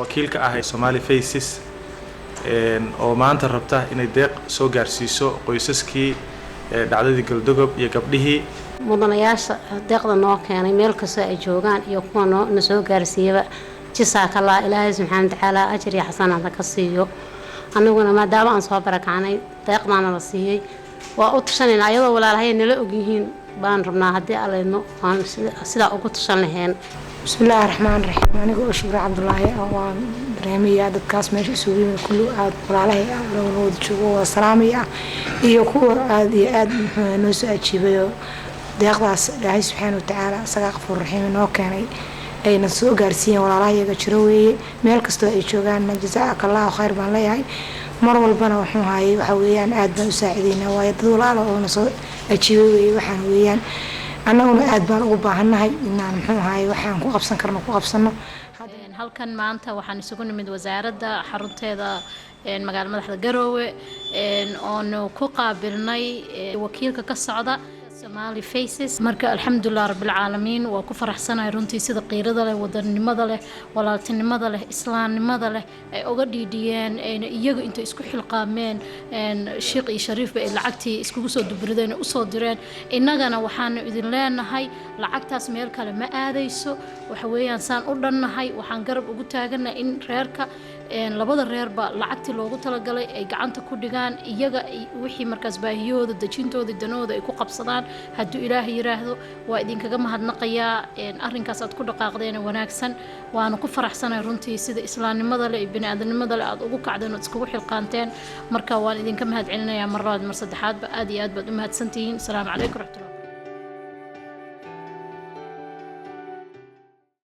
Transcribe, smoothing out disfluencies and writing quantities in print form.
wakiilka ah ee Somali Faces oo maanta rabta inay deeq soo gaarsiiso qoysaskii dhacdadii Galdogob iyo gabdhihii mudanayaasha deeqda noo keenay meel kasta ay joogaan iyo kuwa noo soo gaarsiiyaba jisaaka Allah Ilaahay subhanahu wa ta'ala ajir iyo xasanaad ka siiyo anaguna maadaama aan soo barakacnay deeqdana la siiyay waa u tashanayna ayadoo walaalahay nala og yihiin baan rabnaa hadii alayno aan sida ugu tashan lahayn bismillaahir rahmaanir rahiim aniga oo Shukri Cabdullaahi waan barnaamijyada dadkaas meesha isugu yimid kullu aad walaalahay loo joogo waa salaamiya iyo kuwa aad iyo aad noo soo ajiibayo deeqdaas Ilaahay subhanahu wa ta'ala asaga qafur rahiim noo keenay ayna soo gaarsiiyeen walaalahayaga jiro weeye meel kasta ay joogaan jazakallahu khayr baan leeyahay mar walbana waxaan hayay waxa weeyaan aad baan u saacideynaa waa dad walaalo oo soo ajiibay weeye waxaan weeyaan annaguna aad baan ugu baahanahay inaan waxaan ku qabsan karno ku qabsano halkan maanta waxaan isugu nimid wasaaradda xarunteeda magaalada madaxda Garowe oo ku qaabilnay wakiilka ka socda Somali Faces marka alxamdulillah rabbil caalamiin waa ku faraxsanahay runtii sida qiirada leh wadanimada leh walaaltinimada leh islaamnimada leh ay uga dhiidiyeen iyagu inta isku xilqaameen sheekh iyo shariif bay lacagtii iskugu soo dubrideen oo soo direen inagana waxaan idin leenahay lacagtaas meel kale ma aadayso waxa weeyaan saan u dhannahay waxaan garab ugu taaganahay in reerka labada reerba lacagtii loogu talagalay ay gacanta ku dhigaan iyaga wixii markaas baahiyooda dajintooda danooda ay ku qabsadaan hadduu Ilaahay yiraahdo waa idinkaga mahadnaqayaa arrinkaas aad ku dhaqaaqdeen wanaagsan waana ku faraxsanahay runtii sida islaamnimada leh iyo bini'aadanimada leh aad ugu kacdeen oo iskugu xilqaanteen marka waan idinka mahadcelinayaa mar labaad mar saddexaad aad iyo aad baad u mahadsantihiin assalaamu calaykum.